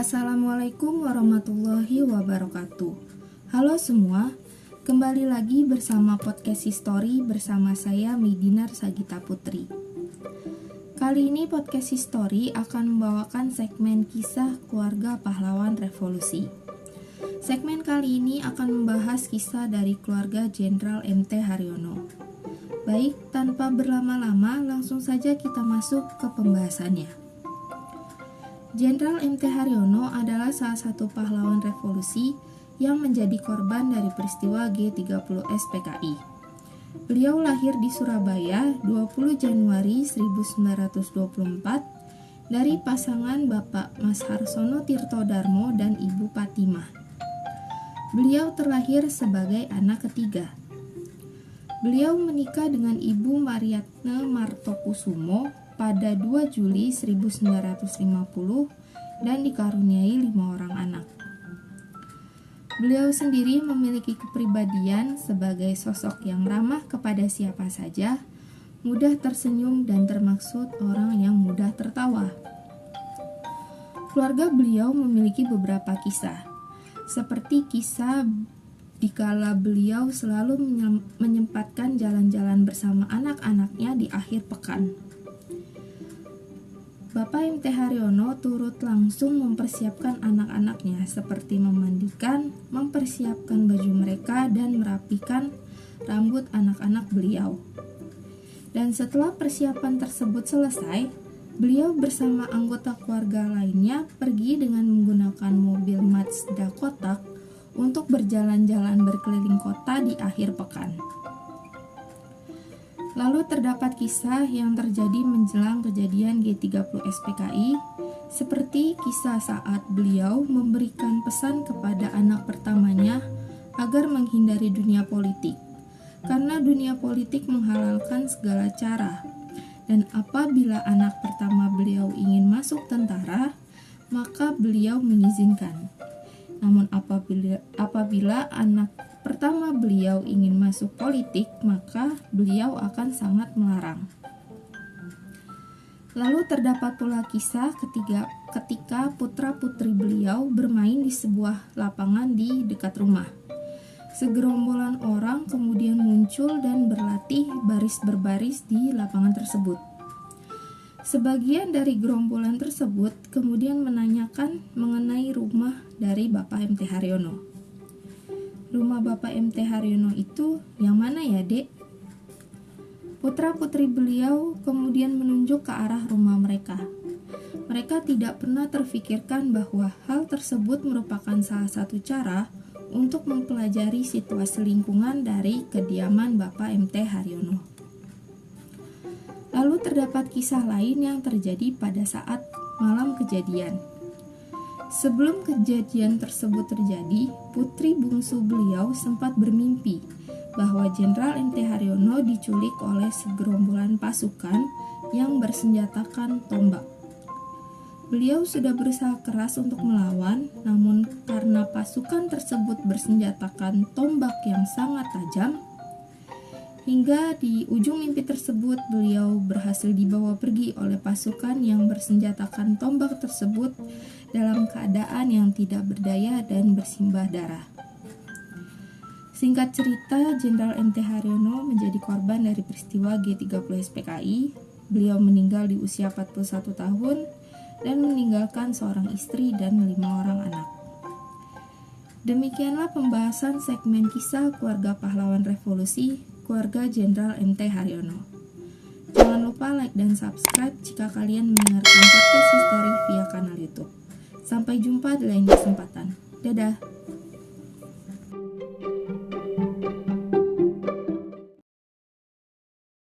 Assalamualaikum warahmatullahi wabarakatuh. Halo semua, kembali lagi bersama podcast History bersama saya Midinar Sagita Putri. Kali ini podcast History akan membawakan segmen kisah keluarga pahlawan revolusi. Segmen kali ini akan membahas kisah dari keluarga Jenderal MT Haryono. Baik, tanpa berlama-lama langsung saja kita masuk ke pembahasannya. Jenderal MT Haryono adalah salah satu pahlawan revolusi yang menjadi korban dari peristiwa G30S PKI. Beliau lahir di Surabaya 20 Januari 1924 dari pasangan Bapak Mas Harsono Tirtodarmo dan Ibu Patimah. Beliau terlahir sebagai anak ketiga. Beliau menikah dengan Ibu Mariatne Martokusumo pada 2 Juli 1950 dan dikaruniai 5 orang anak. Beliau sendiri memiliki kepribadian sebagai sosok yang ramah kepada siapa saja, mudah tersenyum dan termaksud orang yang mudah tertawa. Keluarga beliau memiliki beberapa kisah, seperti kisah dikala beliau selalu menyempatkan jalan-jalan bersama anak-anaknya di akhir pekan. Bapak MT Haryono turut langsung mempersiapkan anak-anaknya seperti memandikan, mempersiapkan baju mereka, dan merapikan rambut anak-anak beliau. Dan setelah persiapan tersebut selesai, beliau bersama anggota keluarga lainnya pergi dengan menggunakan mobil Mazda kotak untuk berjalan-jalan berkeliling kota di akhir pekan. Lalu terdapat kisah yang terjadi menjelang kejadian G30S PKI, seperti kisah saat beliau memberikan pesan kepada anak pertamanya agar menghindari dunia politik, karena dunia politik menghalalkan segala cara, dan apabila anak pertama beliau ingin masuk tentara, maka beliau mengizinkan. Namun apabila anak pertama beliau ingin masuk politik, maka beliau akan sangat melarang. Lalu terdapat pula kisah ketika putra-putri beliau bermain di sebuah lapangan di dekat rumah. Segerombolan orang kemudian muncul dan berlatih baris berbaris di lapangan tersebut. Sebagian dari gerombolan tersebut kemudian menanyakan mengenai rumah dari Bapak MT Haryono. Rumah Bapak MT Haryono itu yang mana ya, Dek? Putra-putri beliau kemudian menunjuk ke arah rumah mereka. Mereka tidak pernah terfikirkan bahwa hal tersebut merupakan salah satu cara untuk mempelajari situasi lingkungan dari kediaman Bapak MT Haryono. Lalu terdapat kisah lain yang terjadi pada saat malam kejadian. Sebelum kejadian tersebut terjadi, putri bungsu beliau sempat bermimpi bahwa Jenderal MT Haryono diculik oleh segerombolan pasukan yang bersenjatakan tombak. Beliau sudah berusaha keras untuk melawan, namun karena pasukan tersebut bersenjatakan tombak yang sangat tajam, hingga di ujung mimpi tersebut beliau berhasil dibawa pergi oleh pasukan yang bersenjatakan tombak tersebut dalam keadaan yang tidak berdaya dan bersimbah darah. Singkat cerita, Jenderal MT Haryono menjadi korban dari peristiwa G30S PKI. Beliau meninggal di usia 41 tahun dan meninggalkan seorang istri dan 5 orang anak. Demikianlah pembahasan segmen kisah keluarga pahlawan revolusi keluarga Jenderal MT Haryono. Jangan lupa like dan subscribe jika kalian mendengarkan podcast History via kanal YouTube. Sampai jumpa di lain kesempatan. Dadah.